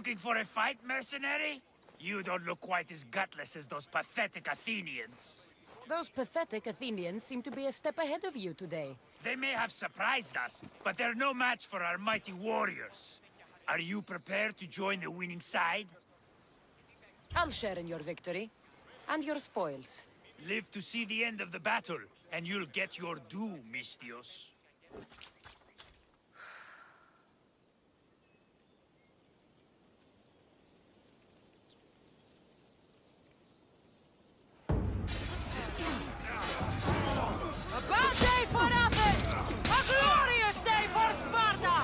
Looking for a fight, mercenary? You don't look quite as gutless as those pathetic Athenians. Those pathetic Athenians seem to be a step ahead of you today. They may have surprised us, but they're no match for our mighty warriors. Are you prepared to join the winning side? I'll share in your victory. And your spoils. Live to see the end of the battle, and you'll get your due, Mistios. A bad day for Athens! A glorious day for Sparta!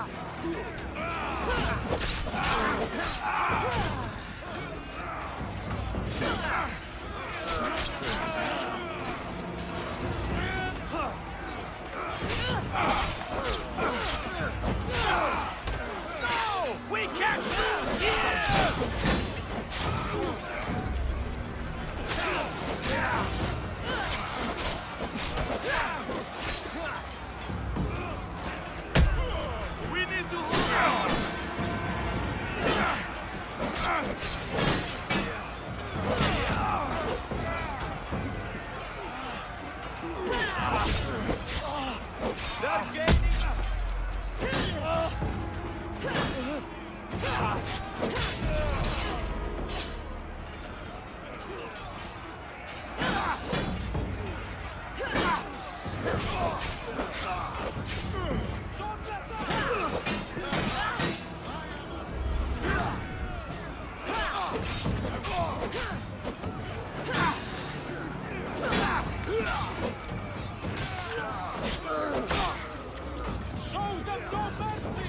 No! We can't lose here! We need to hold on! They're gaining! Show them no mercy!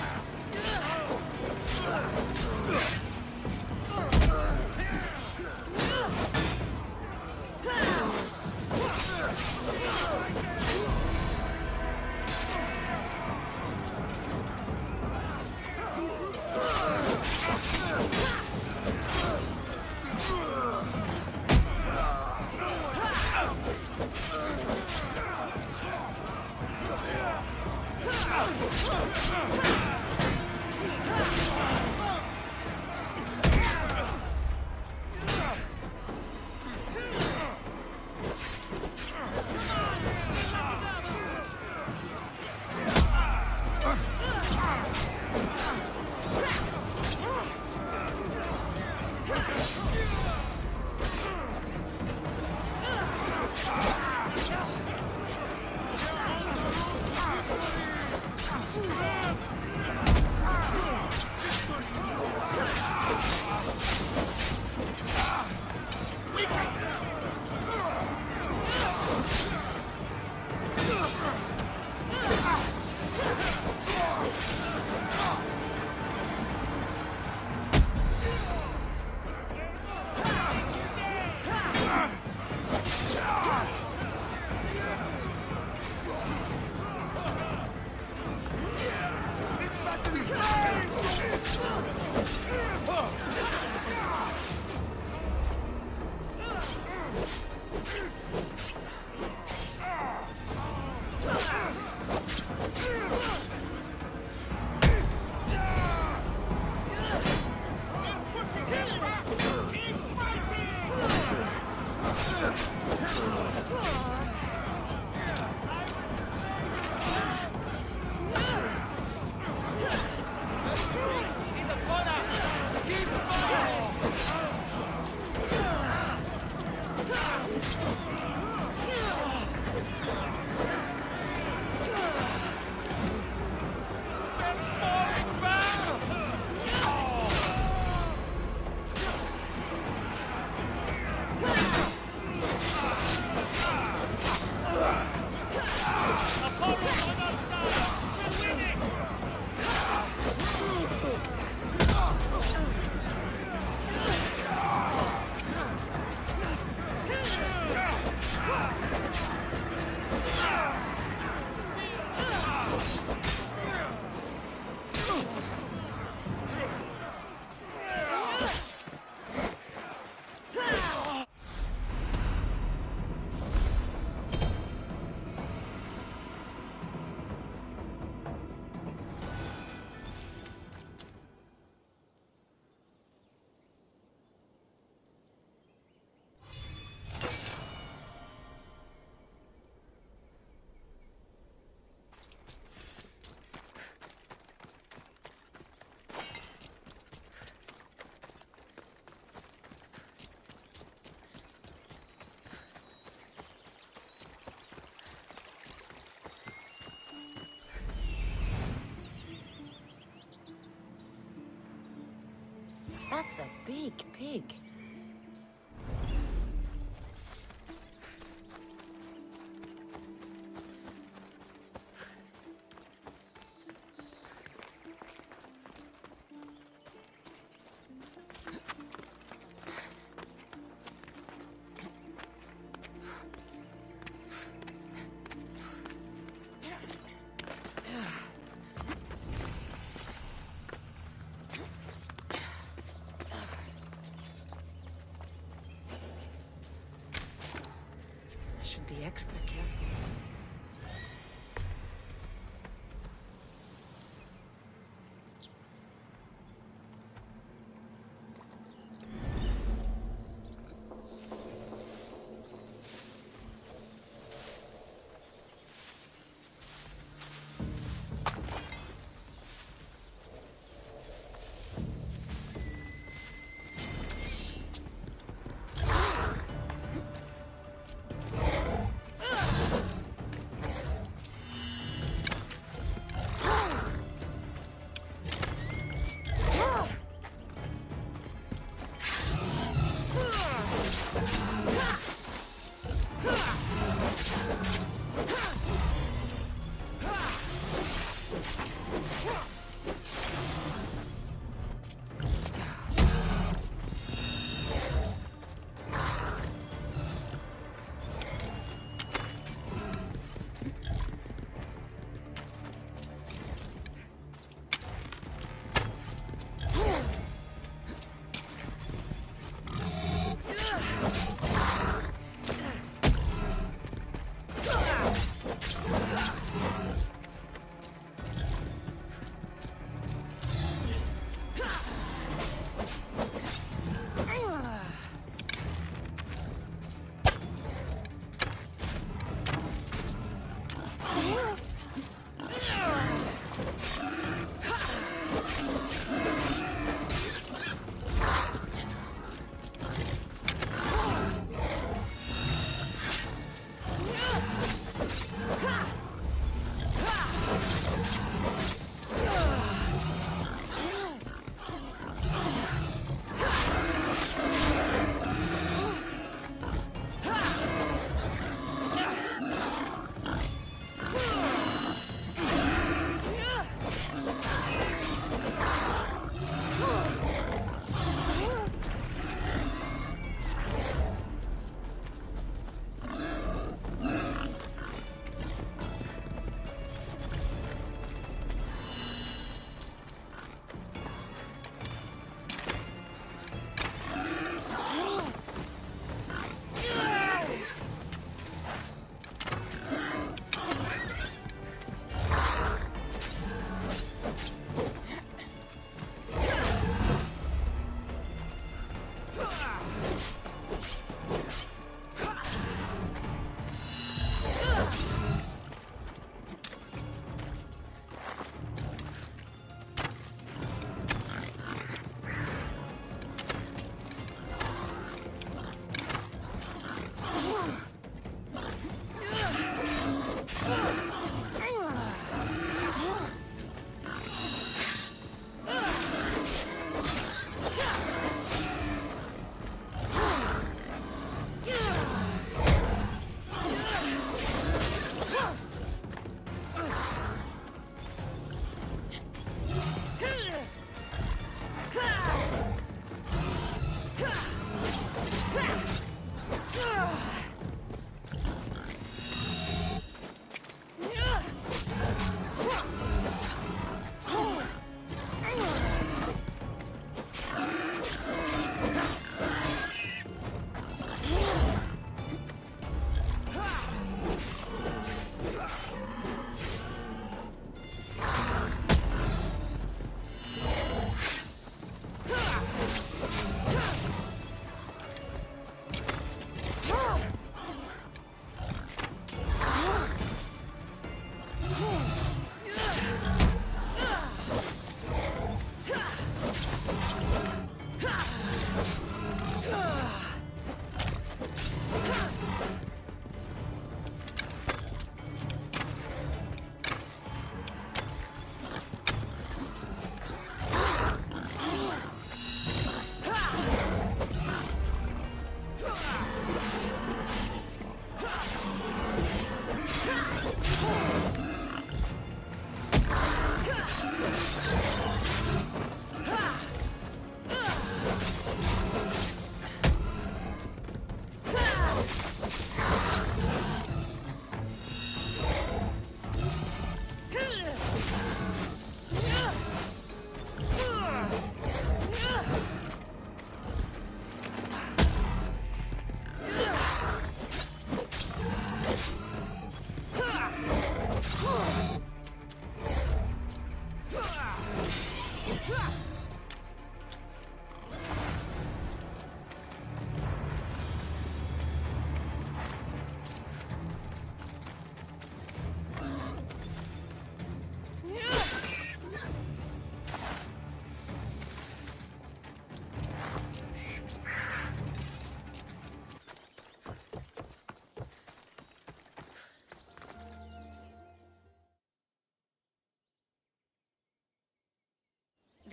That's a big pig. I should be extra careful.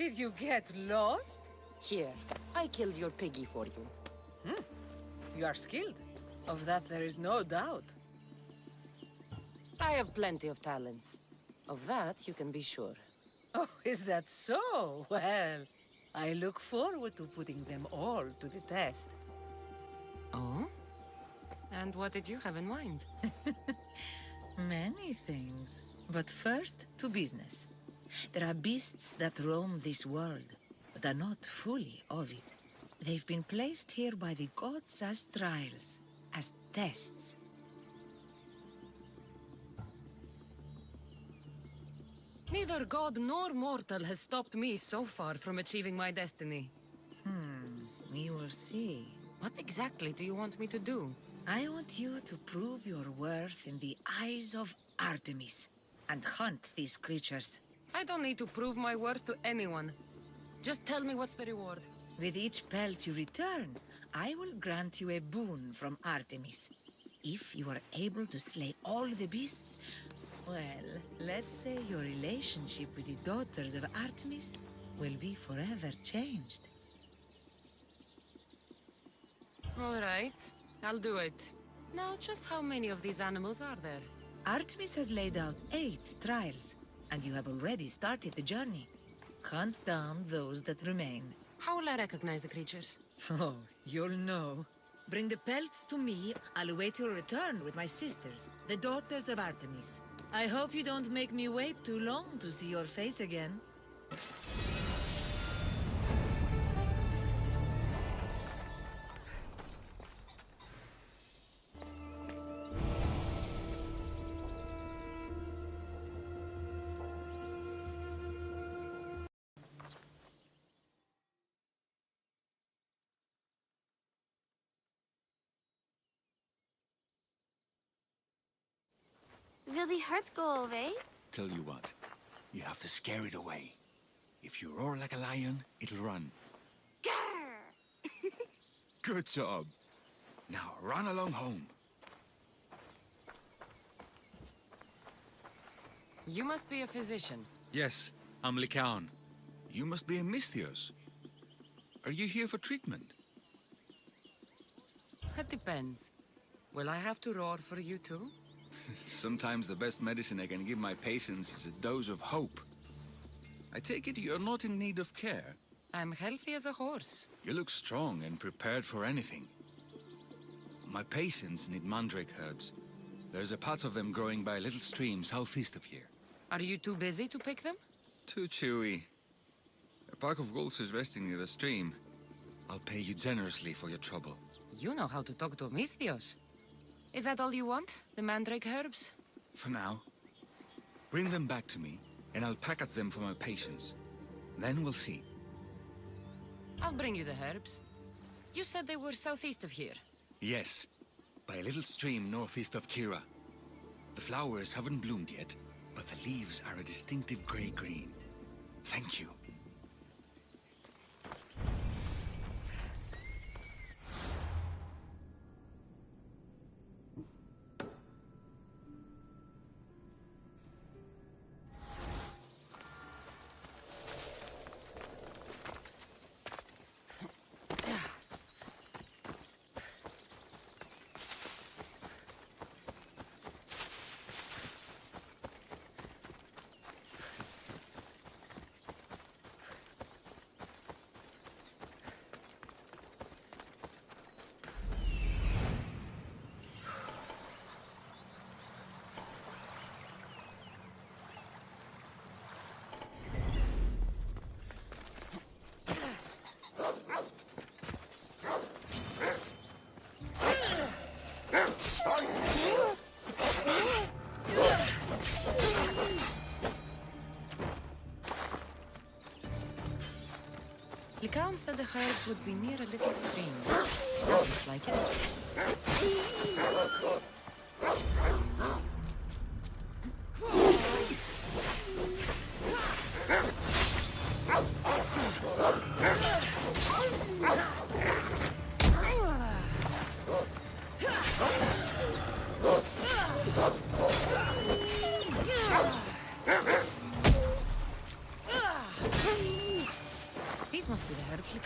Did you get lost? Here, I killed your piggy for you. You are skilled. Of that there is no doubt. I have plenty of talents. Of that you can be sure. Oh, is that so? Well, I look forward to putting them all to the test. Oh? And what did you have in mind? Many things. But first, to business. There are beasts that roam this world, but are not fully of it. They've been placed here by the gods as trials, as tests. Neither god nor mortal has stopped me so far from achieving my destiny. We will see. What exactly do you want me to do? I want you to prove your worth in the eyes of Artemis, and hunt these creatures. I don't need to prove my worth to anyone. Just tell me what's the reward. With each pelt you return, I will grant you a boon from Artemis. If you are able to slay all the beasts, well, let's say your relationship with the daughters of Artemis will be forever changed. All right, I'll do it. Now, just how many of these animals are there? Artemis has laid out 8 trials, and you have already started the journey. Hunt down those that remain. How will I recognize the creatures? Oh, you'll know. Bring the pelts to me. I'll await your return with my sisters, the daughters of Artemis. I hope you don't make me wait too long to see your face again. Will the hurts go away? Tell you what, you have to scare it away. If you roar like a lion, it'll run. Grr! Good job. Now run along home. You must be a physician. Yes, I'm Lycaon. You must be a Misthios. Are you here for treatment? That depends. Will I have to roar for you too? Sometimes the best medicine I can give my patients is a dose of hope. I take it you're not in need of care. I'm healthy as a horse. You look strong and prepared for anything. My patients need mandrake herbs. There's a patch of them growing by a little stream southeast of here. Are you too busy to pick them? Too chewy. A pack of wolves is resting near the stream. I'll pay you generously for your trouble. You know how to talk to Misthios. Is that all you want? The mandrake herbs? For now. Bring them back to me, and I'll package them for my patients. Then we'll see. I'll bring you the herbs. You said they were southeast of here. Yes, by a little stream northeast of Kira. The flowers haven't bloomed yet, but the leaves are a distinctive gray-green. Thank you. Lycaon said the herbs would be near a little stream. Looks like it.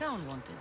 Lycaon wanted.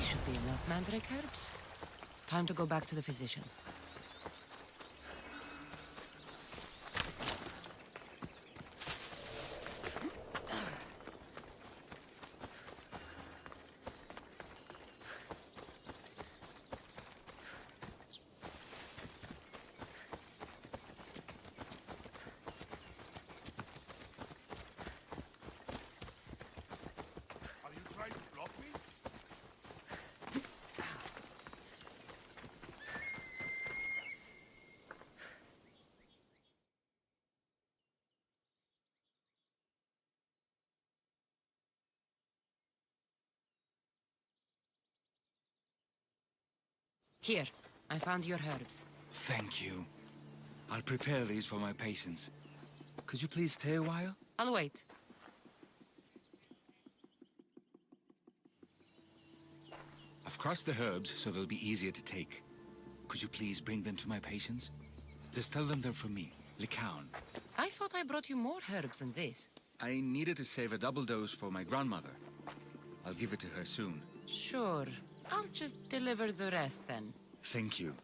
Should be enough mandrake herbs. Time to go back to the physician. Are you trying to block me? Here, I found your herbs. Thank you. I'll prepare these for my patients. Could you please stay a while? I'll wait. I've crushed the herbs so they'll be easier to take. Could you please bring them to my patients? Just tell them they're from me, Lycaon. I thought I brought you more herbs than this. I needed to save a double dose for my grandmother. I'll give it to her soon. Sure. I'll just deliver the rest then. Thank you.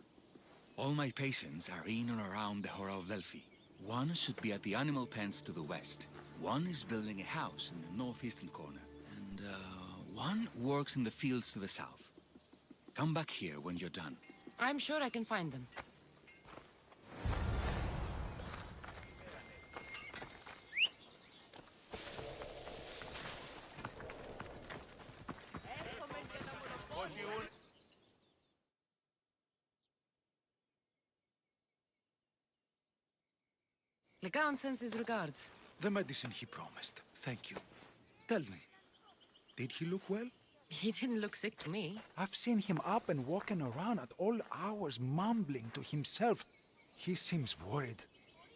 All my patients are in or around the Horalvelfi. One should be at the animal pens to the west. One is building a house in the northeastern corner. And, one works in the fields to the south. Come back here when you're done. I'm sure I can find them. Lycaon sends his regards. The medicine he promised. Thank you. Tell me, did he look well? He didn't look sick to me. I've seen him up and walking around at all hours, mumbling to himself. He seems worried.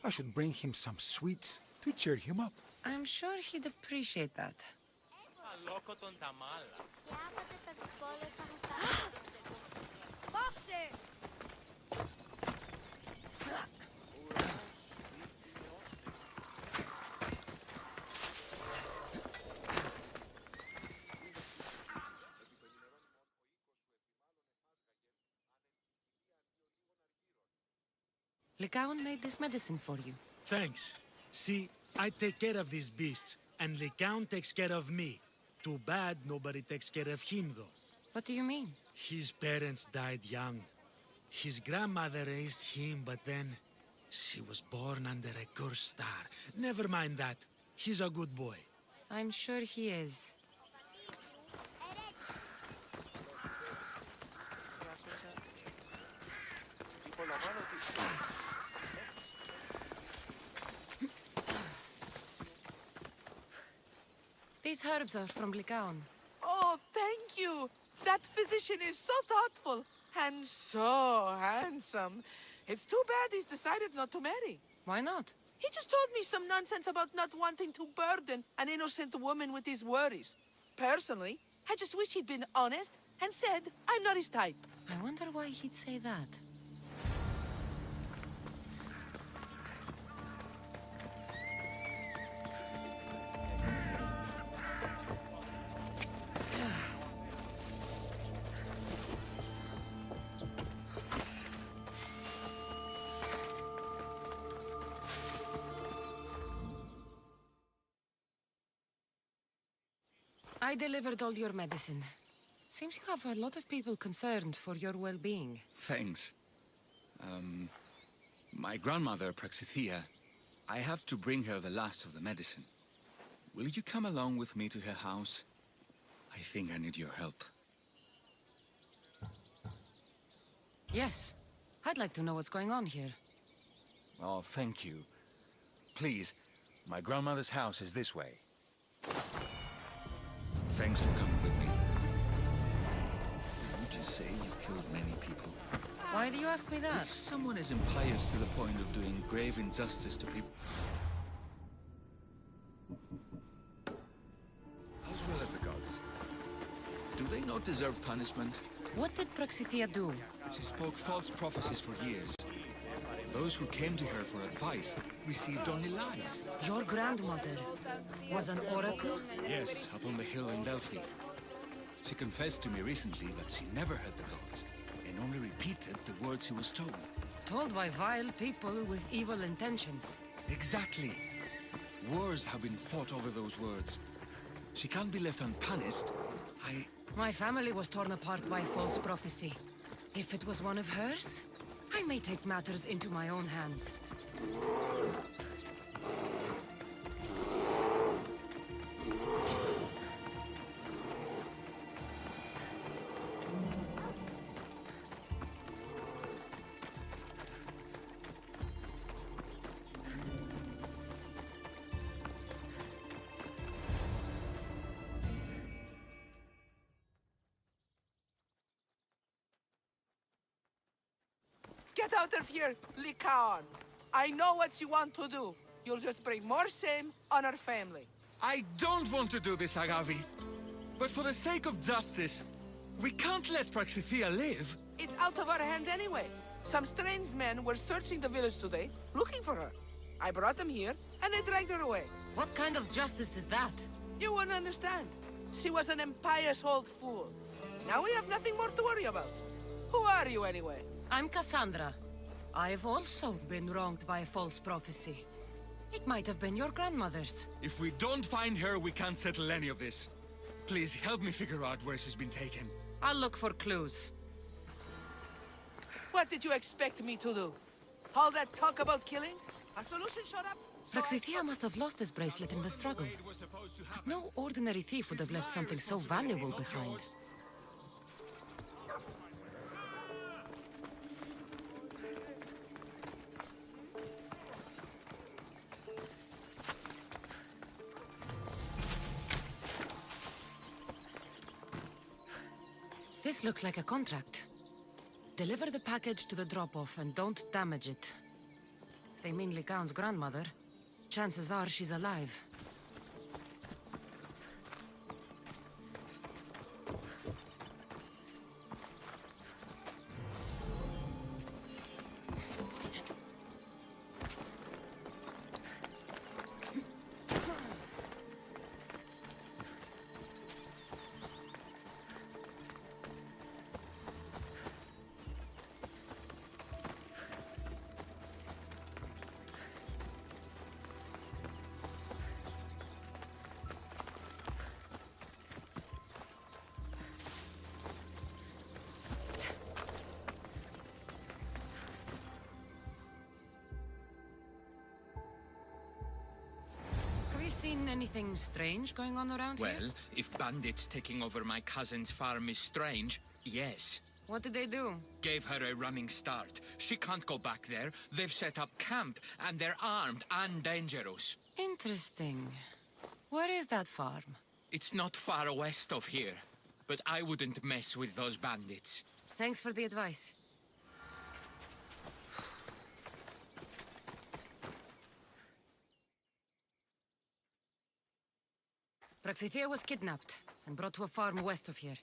I should bring him some sweets to cheer him up. I'm sure he'd appreciate that. Lycaon made this medicine for you. Thanks. See, I take care of these beasts, and Lycaon takes care of me. Too bad nobody takes care of him, though. What do you mean? His parents died young. His grandmother raised him, but then she was born under a cursed star. Never mind that. He's a good boy. I'm sure he is. These herbs are from Lycaon. Oh, thank you. That physician is so thoughtful and so handsome. It's too bad he's decided not to marry. Why not? He just told me some nonsense about not wanting to burden an innocent woman with his worries. Personally, I just wish he'd been honest and said I'm not his type. I wonder why he'd say that. I delivered all your medicine. Seems you have a lot of people concerned for your well-being. Thanks. My grandmother, Praxithea, I have to bring her the last of the medicine. will you come along with me to her house? I think I need your help. Yes. I'd like to know what's going on here. Oh, thank you. Please, my grandmother's house is this way. Thanks for coming with me. Did you just say you've killed many people? Why do you ask me that? If someone is impious to the point of doing grave injustice to people, as well as the gods, do they not deserve punishment? What did Praxithea do? She spoke false prophecies for years. Those who came to her for advice received only lies. Your grandmother was an oracle? Yes, up on the hill in Delphi. She confessed to me recently that she never heard the gods, and only repeated the words she was told. Told by vile people with evil intentions. Exactly. Wars have been fought over those words. She can't be left unpunished. My family was torn apart by false prophecy. If it was one of hers, I may take matters into my own hands. Get out of here, Lycaon. I know what you want to do. You'll just bring more shame on our family. I don't want to do this, Agavi. But for the sake of justice, we can't let Praxithea live. It's out of our hands anyway. Some strange men were searching the village today, looking for her. I brought them here, and they dragged her away. What kind of justice is that? You wouldn't understand. She was an impious old fool. Now we have nothing more to worry about. Who are you anyway? I'm Cassandra. I've also been wronged by a false prophecy. It might have been your grandmother's. If we don't find her, we can't settle any of this. Please help me figure out where she's been taken. I'll look for clues. What did you expect me to do? All that talk about killing? Our solution showed up? Praxithea must have lost this bracelet in the struggle. No ordinary thief would have left something so valuable behind. This looks like a contract. Deliver the package to the drop-off and don't damage it. If they mean Lycaon's grandmother, chances are she's alive. Have you seen anything strange going on around here? Well, if bandits taking over my cousin's farm is strange, yes. What did they do? Gave her a running start. She can't go back there. They've set up camp, and they're armed and dangerous. Interesting. Where is that farm? It's not far west of here, but I wouldn't mess with those bandits. Thanks for the advice. Praxithea was kidnapped and brought to a farm west of here.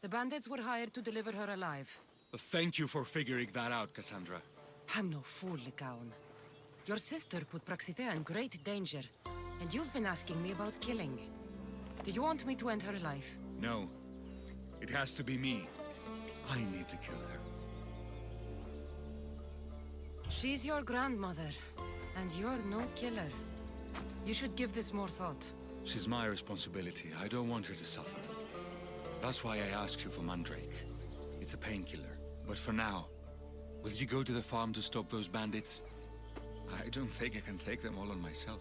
The bandits were hired to deliver her alive. Thank you for figuring that out, Cassandra. I'm no fool, Lycaon. Your sister put Praxithea in great danger, and you've been asking me about killing. Do you want me to end her life? No. It has to be me. I need to kill her. She's your grandmother, and you're no killer. You should give this more thought. She's my responsibility. I don't want her to suffer. That's why I asked you for Mandrake. It's a painkiller. But for now, will you go to the farm to stop those bandits? I don't think I can take them all on myself.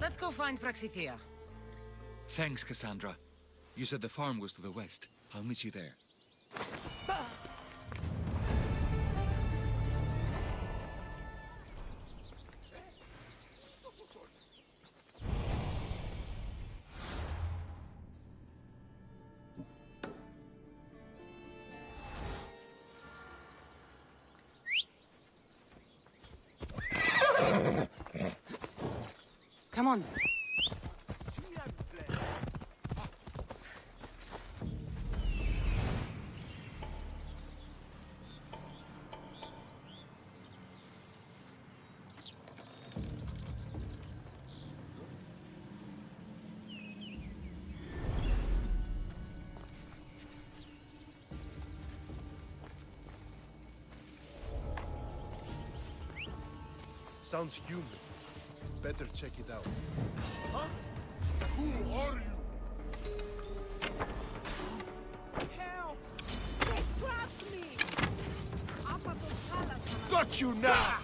Let's go find Praxithea. Thanks, Cassandra. You said the farm was to the west. I'll meet you there. Come on. Sounds human. Better check it out. Huh? Who are you? Help! They trapped me! Got you now!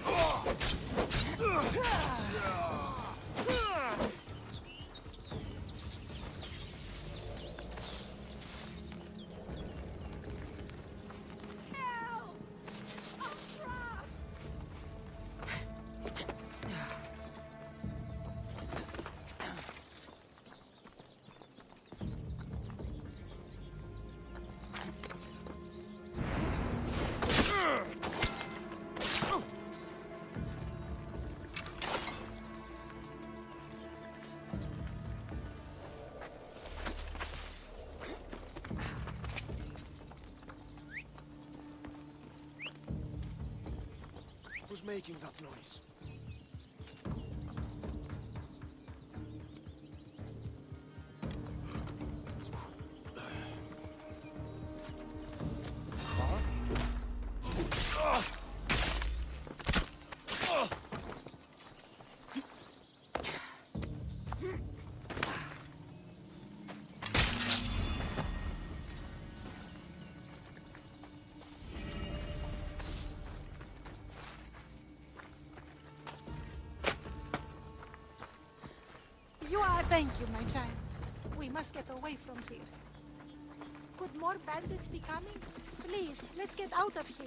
Who's making that noise? Thank you, my child. We must get away from here. Could more bandits be coming? Please, let's get out of here.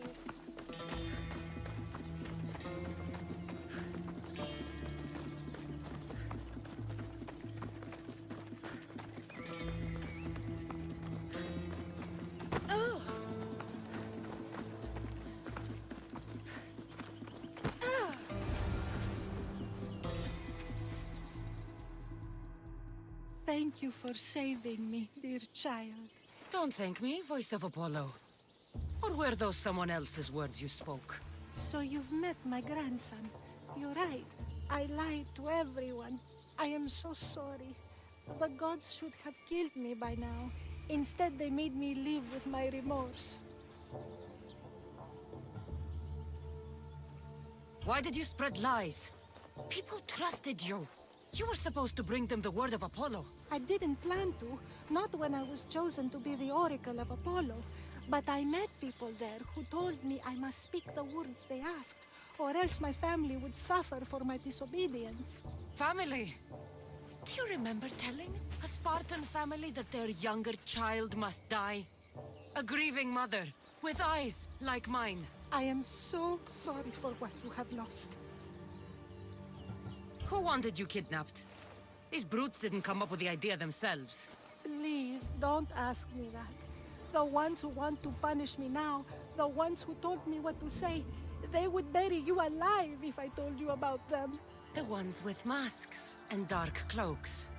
Thank you for saving me, dear child. Don't thank me, voice of Apollo. Or were those someone else's words you spoke? So you've met my grandson. You're right. I lied to everyone. I am so sorry. The gods should have killed me by now. Instead, they made me live with my remorse. Why did you spread lies? People trusted you. You were supposed to bring them the word of Apollo. I didn't plan to, not when I was chosen to be the oracle of Apollo. But I met people there who told me I must speak the words they asked, or else my family would suffer for my disobedience. Family? Do you remember telling a Spartan family that their younger child must die? A grieving mother, with eyes like mine. I am so sorry for what you have lost. Who wanted you kidnapped? These brutes didn't come up with the idea themselves. Please, don't ask me that. The ones who want to punish me now, the ones who told me what to say, they would bury you alive if I told you about them. The ones with masks and dark cloaks.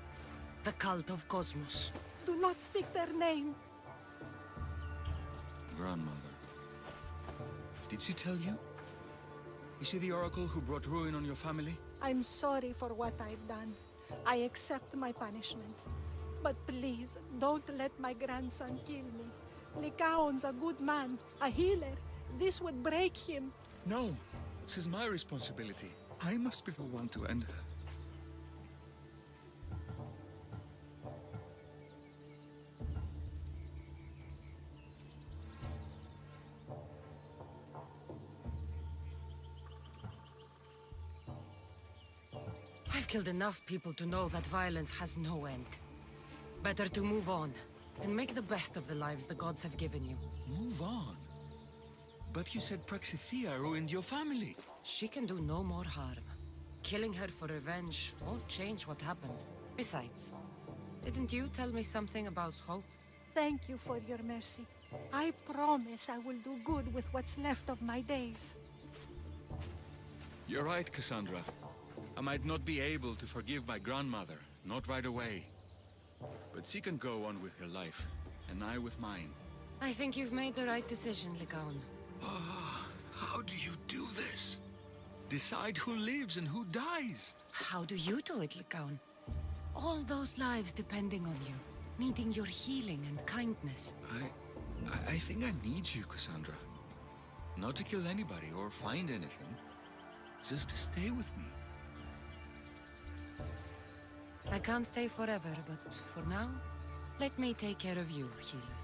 The cult of Cosmos. Do not speak their name. Grandmother. Did she tell you? Is she the oracle who brought ruin on your family? I'm sorry for what I've done. I accept my punishment. But please, don't let my grandson kill me. Lycaon's a good man, a healer. This would break him. No, this is my responsibility. I must be the one to end her. I've killed enough people to know that violence has no end. Better to move on and make the best of the lives the gods have given you. Move on. But you said Praxithea ruined your family. She can do no more harm. Killing her for revenge won't change what happened. Besides, didn't you tell me something about hope? Thank you for your mercy. I promise I will do good with what's left of my days. You're right, Cassandra. I might not be able to forgive my grandmother, not right away. But she can go on with her life, and I with mine. I think you've made the right decision, Lycaon. How do you do this? Decide who lives and who dies? How do you do it, Lycaon? All those lives depending on you, needing your healing and kindness. I think I need you, Cassandra. Not to kill anybody or find anything. Just to stay with me. I can't stay forever, but for now, let me take care of you, healer.